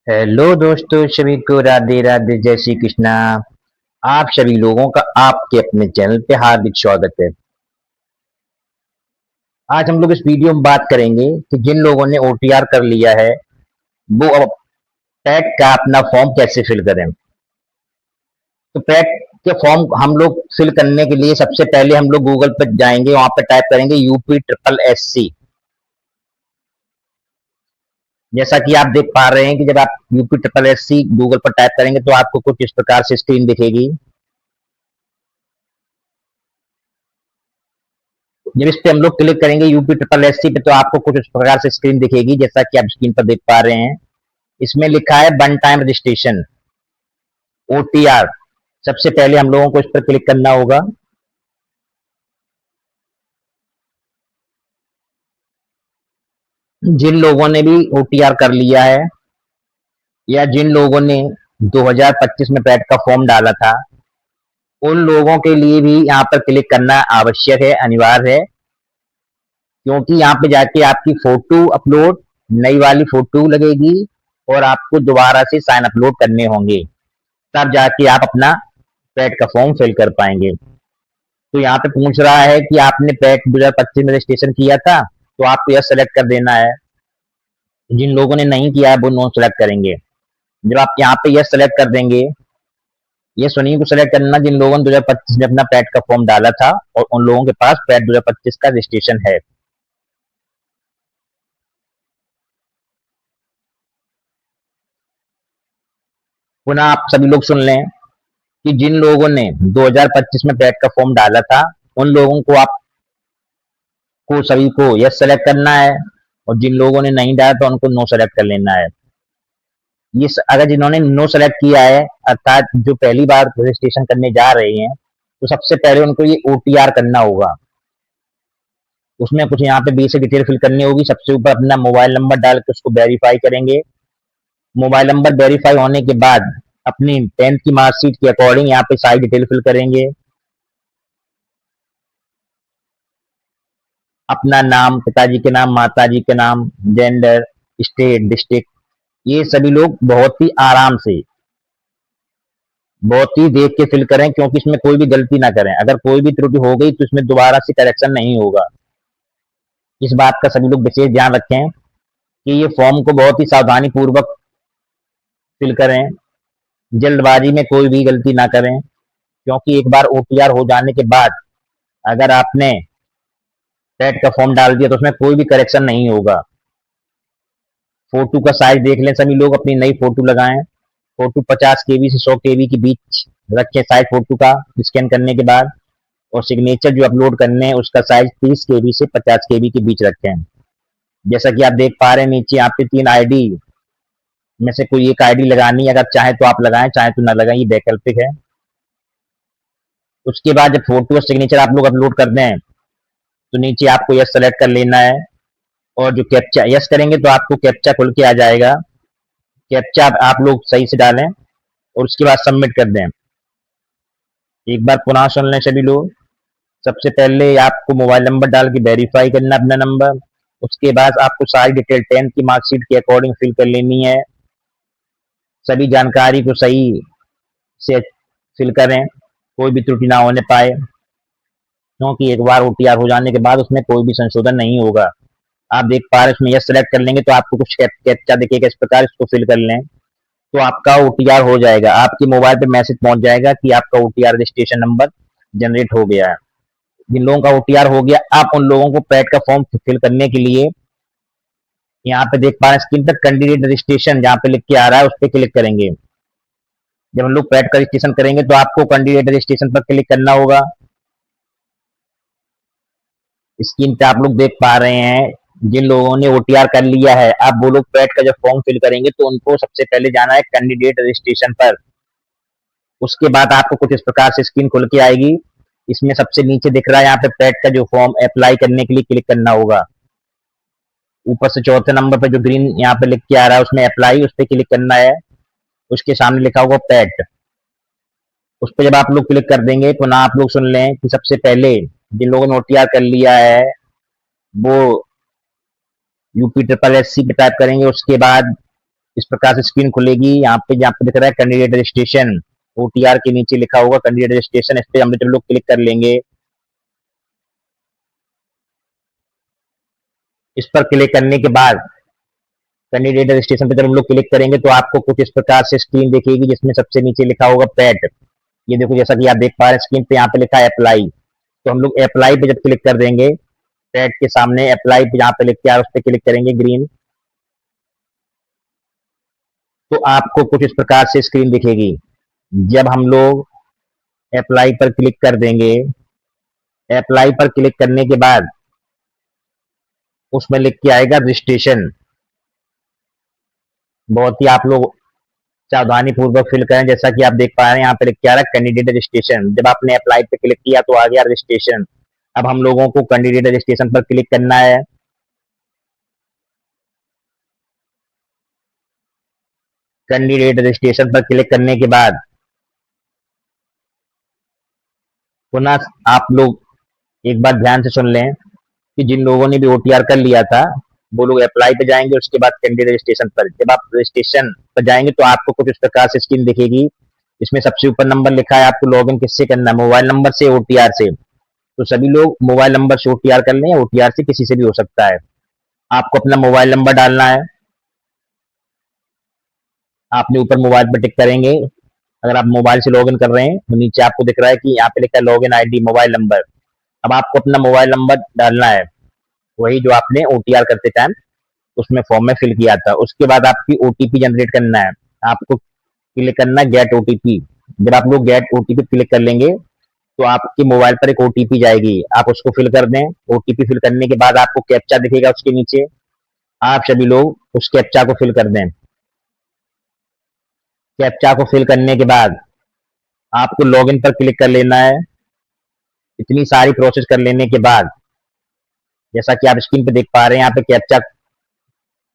Hello दोस्तों, सभी को राधे राधे, जय श्री कृष्णा। आप सभी लोगों का आपके अपने चैनल पे हार्दिक स्वागत है। आज हम लोग इस वीडियो में बात करेंगे कि जिन लोगों ने ओटीआर कर लिया है वो अब पैट का अपना फॉर्म कैसे फिल करें। तो पैट के फॉर्म हम लोग फिल करने के लिए सबसे पहले हम लोग गूगल पर जाएंगे, वहां पर टाइप करेंगे UP SSC। जैसा कि आप देख पा रहे हैं कि जब आप UP SSC गूगल पर टाइप करेंगे तो आपको कुछ इस प्रकार से स्क्रीन दिखेगी। जब इस पे हम लोग क्लिक करेंगे UP SSC पे तो आपको कुछ इस प्रकार से स्क्रीन दिखेगी, जैसा कि आप स्क्रीन पर देख पा रहे हैं। इसमें लिखा है वन टाइम रजिस्ट्रेशन OTR। सबसे पहले हम लोगों को इस पर क्लिक करना होगा। जिन लोगों ने भी OTR कर लिया है या जिन लोगों ने 2025 में पैट का फॉर्म डाला था, उन लोगों के लिए भी यहाँ पर क्लिक करना आवश्यक है, अनिवार्य है। क्योंकि यहाँ पे जाके आपकी फोटो अपलोड, नई वाली फोटो लगेगी और आपको दोबारा से साइन अपलोड करने होंगे, तब जाके आप अपना पैट का फॉर्म फिल कर पाएंगे। तो यहाँ पे पूछ रहा है कि आपने पैट 2025 में रजिस्ट्रेशन किया था, तो आपको यह सेलेक्ट कर देना है। जिन लोगों ने नहीं किया है वो नो सेलेक्ट करेंगे। जब आप यहाँ पे यह सेलेक्ट कर देंगे, ये सुनिए को सेलेक्ट करना जिन लोगों ने 2025 में अपना पैट का फॉर्म डाला था और उन लोगों के पास पैट 2025 का रजिस्ट्रेशन है। पुनः आप सभी लोग सुन लें कि जिन लोगों ने 2025 में पैट का फॉर्म डाला था, उन लोगों को आपको सभी को यस सेलेक्ट करना है, और जिन लोगों ने नहीं डाला तो उनको नो सेलेक्ट कर लेना है। ये अगर जिन्होंने नो सेलेक्ट किया है, अर्थात जो पहली बार रजिस्ट्रेशन करने जा रहे हैं, तो सबसे पहले उनको ये OTR करना होगा। उसमें कुछ यहाँ पे बेसिक डिटेल फिल करनी होगी। सबसे ऊपर अपना मोबाइल नंबर डाल के उसको वेरीफाई करेंगे। मोबाइल नंबर वेरीफाई होने के बाद अपनी 10th की मार्कशीट के अकॉर्डिंग यहाँ पे सारी डिटेल फिल करेंगे। अपना नाम, पिताजी के नाम, माताजी के नाम, जेंडर, स्टेट, डिस्ट्रिक्ट, ये सभी लोग बहुत ही आराम से, बहुत ही देख के फिल करें, क्योंकि इसमें कोई भी गलती ना करें। अगर कोई भी त्रुटि हो गई तो इसमें दोबारा से करेक्शन नहीं होगा। इस बात का सभी लोग विशेष ध्यान रखें कि ये फॉर्म को बहुत ही सावधानी पूर्वक फिल करें। जल्दबाजी में कोई भी गलती ना करें, क्योंकि एक बार OTR हो जाने के बाद अगर आपने पैट का फॉर्म डाल दिया तो उसमें कोई भी करेक्शन नहीं होगा। फोटो का साइज देख लें, सभी लोग अपनी नई फोटो लगाएं। फोटो 50 KB से 100 KB के बीच रखें साइज फोटो का स्कैन करने के बाद। और सिग्नेचर जो अपलोड करने हैं उसका साइज 30 KB से 50 KB के बीच रखें। जैसा कि आप देख पा रहे हैं, नीचे यहाँ पे 3 ID में से कोई एक ID लगानी है। अगर चाहे तो आप लगाएं, चाहे तो ना लगाएं, ये वैकल्पिक है। उसके बाद जब फोटो और सिग्नेचर आप लोग अपलोड कर दें तो नीचे आपको यस सेलेक्ट कर लेना है, और जो कैप्चा यस करेंगे तो आपको कैप्चा खुल के आ जाएगा। कैप्चा आप लोग सही से डालें और उसके बाद सबमिट कर दें। एक बार पुनः सुन लें सभी लोग। सबसे पहले आपको मोबाइल नंबर डाल के वेरीफाई करना अपना नंबर। उसके बाद आपको सारी डिटेल 10th की मार्कशीट के अकॉर्डिंग फिल कर लेनी है। सभी जानकारी को सही से फिल करें, कोई भी त्रुटि ना होने पाए, क्योंकि एक बार OTR हो जाने के बाद उसमें कोई भी संशोधन नहीं होगा। आप देख पा रहे हैं, इसमें यस सेलेक्ट कर लेंगे तो आपको कुछ कैप्चा दिखेगा इस प्रकार, इसको फिल कर लें तो आपका OTR हो जाएगा। आपके मोबाइल पे मैसेज पहुंच जाएगा कि आपका OTR रजिस्ट्रेशन नंबर जनरेट हो गया है। जिन लोगों का OTR हो गया, आप उन लोगों को पैट का फॉर्म फिल करने के लिए यहाँ पे देख पा रहे हैं स्क्रीन पर कैंडिडेट रजिस्ट्रेशन जहाँ पे लिख के आ रहा है, उस पर क्लिक करेंगे। जब हम लोग पैट का रजिस्ट्रेशन करेंगे तो आपको कैंडिडेट रजिस्ट्रेशन पर क्लिक करना होगा। स्क्रीन पे आप लोग देख पा रहे हैं जिन लोगों ने OTR कर लिया है, अब वो लोग पैट का जब फॉर्म फिल करेंगे तो उनको सबसे पहले जाना है कैंडिडेट रजिस्ट्रेशन पर। उसके बाद आपको कुछ इस प्रकार से स्क्रीन खुल के आएगी। इसमें सबसे नीचे दिख रहा है यहाँ पे पैट का जो फॉर्म अप्लाई करने के लिए क्लिक करना होगा। ऊपर से चौथे नंबर पे जो ग्रीन यहाँ पे लिख के आ रहा है उसमें अप्लाई, उस पर क्लिक करना है। उसके सामने लिखा होगा पैट, उस पर जब आप लोग क्लिक कर देंगे तो ना आप लोग सुन लें कि सबसे पहले जिन लोगों ने OTR कर लिया है वो UP SSC पे टाइप करेंगे। उसके बाद इस प्रकार से स्क्रीन खुलेगी। यहाँ पे जहाँ पे दिख रहा है कैंडिडेट रजिस्ट्रेशन, ओटीआर के नीचे लिखा होगा कैंडिडेट रजिस्ट्रेशन, इस पे हम जब लोग क्लिक कर लेंगे, इस पर क्लिक करने के बाद कैंडिडेट रजिस्ट्रेशन पे जब हम लोग क्लिक करेंगे तो आपको कुछ इस प्रकार से स्क्रीन दिखेगी, जिसमें सबसे नीचे लिखा होगा पैड। ये देखो, जैसा कि आप देख पा रहे हैं स्क्रीन पे यहाँ पे लिखा है अप्लाई। तो हम लोग अप्लाई पे जब क्लिक कर देंगे, पैड के सामने अप्लाई पे जहाँ पे लिख के आ रहा है उस पर क्लिक करेंगे ग्रीन, तो आपको कुछ इस प्रकार से स्क्रीन दिखेगी। जब हम लोग अप्लाई पर क्लिक कर देंगे, अप्लाई पर क्लिक करने के बाद उसमें लिख के आएगा रजिस्ट्रेशन। बहुत ही आप लोग सावधानी पूर्वक फिल करें। जैसा कि आप देख पा रहे हैं यहाँ पे लिख के आ रहा है कैंडिडेट रजिस्ट्रेशन। जब आपने अप्लाई पे क्लिक किया तो आ गया रजिस्ट्रेशन। अब हम लोगों को कैंडिडेट रजिस्ट्रेशन पर क्लिक करना है। कैंडिडेट रजिस्ट्रेशन पर क्लिक करने के बाद पुनः आप लोग एक बार ध्यान से सुन लें कि जिन लोगों ने भी ओटीआर कर लिया था वो लोग अप्लाई पे जाएंगे, उसके बाद कैंडिडेट रजिस्ट्रेशन पर। जब आप रजिस्ट्रेशन पर जाएंगे तो आपको कुछ इस प्रकार से स्क्रीन दिखेगी। इसमें सबसे ऊपर नंबर लिखा है, आपको लॉगिन किससे करना है, मोबाइल नंबर से, ओटीआर से। तो सभी लोग मोबाइल नंबर से ओटीआर कर लें, ओटीआर से किसी से भी हो सकता है। आपको अपना मोबाइल नंबर डालना है। आपने ऊपर मोबाइल पर टिक करेंगे। अगर आप मोबाइल से लॉगिन कर रहे हैं तो नीचे आपको दिख रहा है कि यहाँ पे लिखा है लॉगिन आईडी मोबाइल नंबर। अब आपको अपना मोबाइल नंबर डालना है, वही जो आपने ओटीआर करते टाइम उसमें फॉर्म में फिल किया था। उसके बाद आपकी ओटीपी जनरेट करना है। आपको क्लिक करना है गेट ओटीपी। जब आप लोग गेट ओटीपी क्लिक कर लेंगे तो आपके मोबाइल पर एक ओटीपी जाएगी, आप उसको फिल कर दें। ओटीपी फिल करने के बाद आपको कैप्चा दिखेगा उसके नीचे, आप सभी लोग उस कैप्चा को फिल कर दें। कैप्चा को फिल करने के बाद आपको लॉगिन पर क्लिक कर लेना है। इतनी सारी प्रोसेस कर लेने के बाद जैसा कि आप स्क्रीन पे देख पा रहे हैं, यहाँ पे कैप्चा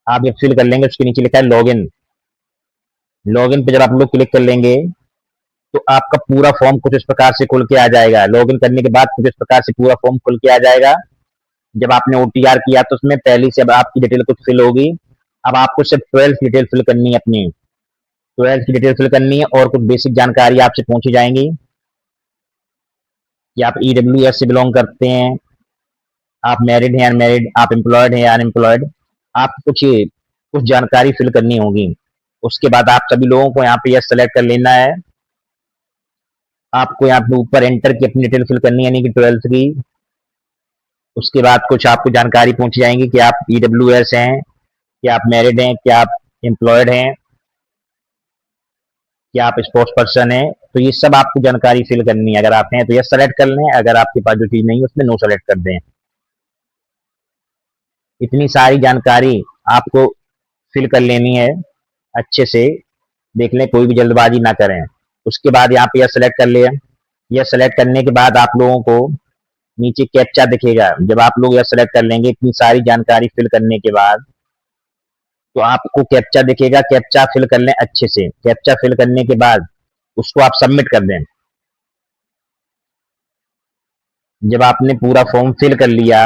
आप ये फिल कर लेंगे, उसके नीचे लिखा है लॉगिन। लॉगिन पे जब आप लोग क्लिक कर लेंगे तो आपका पूरा फॉर्म कुछ इस प्रकार से खुल के आ जाएगा। लॉगिन करने के बाद कुछ इस प्रकार से पूरा फॉर्म खुल के आ जाएगा। जब आपने ओटीआर किया तो उसमें पहली से अब आपकी डिटेल कुछ फिल होगी। अब आपको सिर्फ 12 डिटेल फिल करनी है, अपनी 12 की डिटेल फिल करनी है और कुछ बेसिक जानकारी आपसे पूछी जाएंगी कि आप ईडब्ल्यूएस से बिलोंग करते हैं, आप मैरिड हैं अनमैरिड, आप एम्प्लॉयड हैं या अनएम्प्लॉयड। आप कुछ कुछ जानकारी फिल करनी होगी। उसके बाद आप सभी लोगों को यहाँ पे यस सेलेक्ट कर लेना है। आपको यहाँ पे ऊपर एंटर की अपनी डिटेल फिल करनी है, यानी कि 12th की। उसके बाद कुछ आपको जानकारी पूछी जाएंगी कि आप ईडब्ल्यूएस हैं, कि आप मैरिड हैं, कि आप एम्प्लॉयड हैं, कि आप स्पोर्ट्स पर्सन हैं। तो ये सब आपको जानकारी फिल करनी है। अगर आप हैं तो यस सेलेक्ट कर लें, अगर आपके पास जो चीज नहीं है उसमें नो सेलेक्ट कर दें। इतनी सारी जानकारी आपको फिल कर लेनी है, अच्छे से देख लें, कोई भी जल्दबाजी ना करें। उसके बाद यहाँ पे यह सेलेक्ट कर लिया। यह सेलेक्ट करने के बाद आप लोगों को नीचे कैप्चा दिखेगा। जब आप लोग यह सेलेक्ट कर लेंगे इतनी सारी जानकारी फिल करने के बाद तो आपको कैप्चा दिखेगा। कैप्चा फिल कर लें अच्छे से। कैप्चा फिल करने के बाद उसको आप सबमिट कर दें। जब आपने पूरा फॉर्म फिल कर लिया,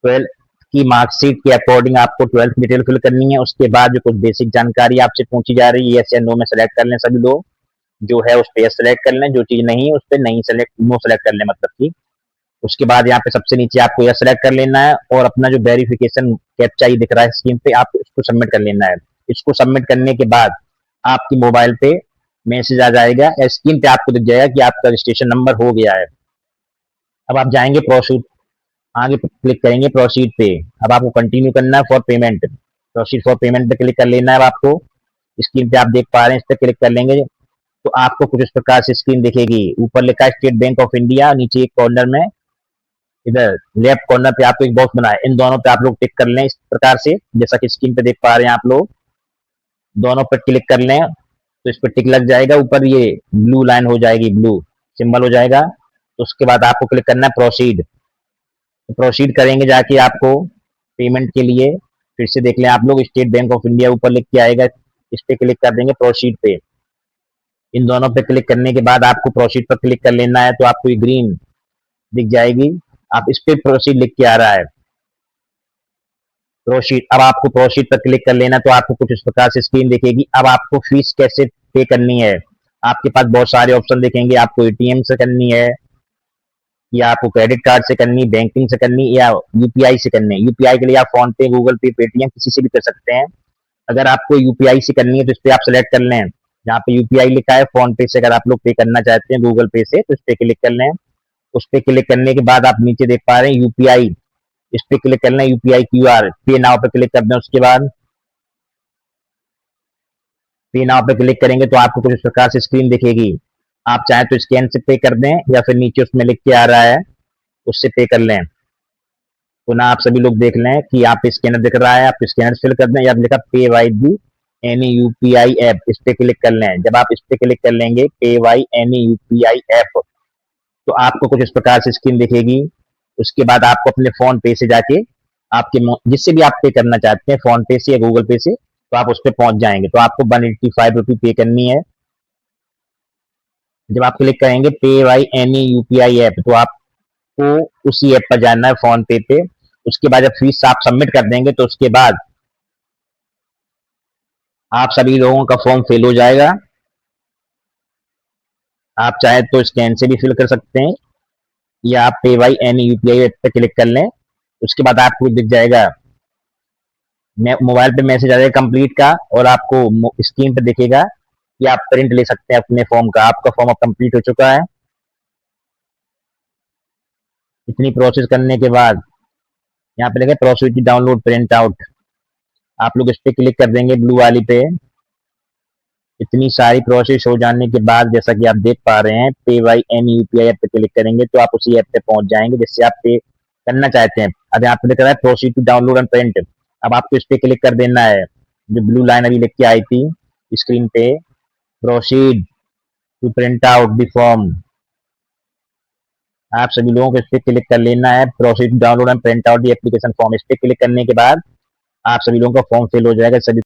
12 की मार्कशीट के अकॉर्डिंग आपको 12 डिटेल फिल करनी है। उसके बाद जो कुछ बेसिक जानकारी आपसे पूछी जा रही है, यस या नो में सेलेक्ट कर लें सभी लोग। जो है उस पर यस सेलेक्ट कर लें, जो चीज नहीं है उस पर नहीं सेलेक्ट, नो सेलेक्ट कर लें, मतलब कि। उसके बाद यहाँ पे सबसे नीचे आपको यस सेलेक्ट कर लेना है और अपना जो वेरिफिकेशन कैप्चा दिख रहा है स्क्रीन पे, आप इसको सबमिट कर लेना है। इसको सबमिट करने के बाद आपकी मोबाइल पे मैसेज आ जाएगा, स्क्रीन पे आपको दिख जाएगा कि आपका रजिस्ट्रेशन नंबर हो गया है। अब आप जाएंगे प्रोसीड, आगे क्लिक करेंगे प्रोसीड पे। अब आपको कंटिन्यू करना है for payment. Proceed for payment पे क्लिक कर लेना है। अब आपको स्क्रीन पे आप देख पा रहे हैं, इस पर क्लिक कर लेंगे तो आपको कुछ इस प्रकार से स्क्रीन दिखेगी। ऊपर लिखा है स्टेट बैंक ऑफ इंडिया, नीचे एक कॉर्नर में इधर लेफ्ट कॉर्नर पे आपको एक बॉक्स बना है, इन दोनों पे आप लोग टिक कर लें इस प्रकार से, जैसा कि स्क्रीन पे देख पा रहे हैं आप लोग। दोनों पर क्लिक कर लें तो इस पर टिक लग जाएगा। ऊपर ये ब्लू लाइन हो जाएगी, ब्लू सिंबल हो जाएगा। तो उसके बाद आपको क्लिक करना है प्रोसीड। तो प्रोसीड करेंगे जाके आपको पेमेंट के लिए। फिर से देख लें आप लोग, स्टेट बैंक ऑफ इंडिया ऊपर लिख के आएगा, इस पे क्लिक कर देंगे प्रोसीड पे। इन दोनों पे क्लिक करने के बाद आपको प्रोसीड पर क्लिक कर लेना है, तो आपको ये ग्रीन दिख जाएगी। आप इस पे प्रोसीड लिख के आ रहा है, प्रोसीड, अब आपको प्रोसीड पर क्लिक कर लेना, तो आपको कुछ इस प्रकार से स्क्रीन दिखेगी। अब आपको फीस कैसे पे करनी है, आपके पास बहुत सारे ऑप्शन दिखेंगे। आपको एटीएम से करनी है, या आपको क्रेडिट कार्ड से करनी, बैंकिंग से करनी, या यूपीआई से करनी है। यूपीआई के लिए आप फोन पे, गूगल पे, पेटीएम किसी से भी कर सकते हैं। अगर आपको यूपीआई से करनी है तो इस पे आप सेलेक्ट कर लें, जहाँ पे यूपीआई लिखा है। फोन पे से अगर आप लोग पे करना चाहते हैं, गूगल पे से, तो इस पे क्लिक कर लें। उस पे क्लिक करने के बाद आप नीचे देख पा रहे हैं यूपीआई, इस पे क्लिक करना है। यूपीआई क्यूआर, पे नाउ पे क्लिक कर दें। उसके बाद पे नाउ पे क्लिक करेंगे तो आपको कुछ इस प्रकार से स्क्रीन दिखेगी। आप चाहें तो स्कैन से पे कर दें, या फिर नीचे उसमें लिख के आ रहा है उससे पे कर लें। पुनः आप सभी लोग देख लें कि यहाँ पे स्कैनर दिख रहा है, आप स्कैनर फिल कर दें, या लिखा पे वाई दी एनी यूपीआई ऐप, इस पे क्लिक कर लें। जब आप इस पे क्लिक कर लेंगे, पे वाई एनी यूपीआई ऐप, तो आपको कुछ इस प्रकार से स्क्रीन दिखेगी। उसके बाद आपको अपने फोन पे से जाके आपके जिससे भी आप पे करना चाहते हैं, फोन पे से या गूगल पे से, तो आप उस पर पहुंच जाएंगे। तो आपको 185 रुपी पे करनी है। जब आप क्लिक करेंगे पे वाई एनी यूपीआई ऐप, तो आपको उसी ऐप पर जाना है, फोन पे। उसके बाद जब फीस आप सबमिट कर देंगे, तो उसके बाद आप सभी लोगों का फॉर्म फिल हो जाएगा। आप चाहे तो स्कैन से भी फिल कर सकते हैं, या आप पे वाई एनी यूपीआई ऐप पे क्लिक कर लें। उसके बाद आपको दिख जाएगा, मोबाइल पे मैसेज आ जाएगा कंप्लीट का, और आपको स्क्रीन पे दिखेगा कि आप प्रिंट ले सकते हैं अपने फॉर्म का। आपका फॉर्म अब कंप्लीट हो चुका है। इतनी प्रोसेस करने के बाद यहाँ पे लिखा है proceed to download print out, आप लोग इस पे क्लिक कर देंगे, ब्लू वाली पे। इतनी सारी प्रोसेस हो जाने के बाद, जैसा कि आप देख पा रहे हैं, पे वाई एन यूपीआई ऐप पे क्लिक करेंगे तो आप उसी ऐप पे पहुंच जाएंगे जिससे आप पे करना चाहते हैं। अब यहाँ पे लिख रहा है proceed to download and print, अब आपको इस पे क्लिक कर देना है। जो ब्लू लाइन अभी लिख के आई थी स्क्रीन पे, proceed to print out the form, आप सभी लोगों को इस पे क्लिक कर लेना है। Proceed to download and print out the application form, इस पे क्लिक करने के बाद आप सभी लोगों का फॉर्म फिल हो जाएगा। सभी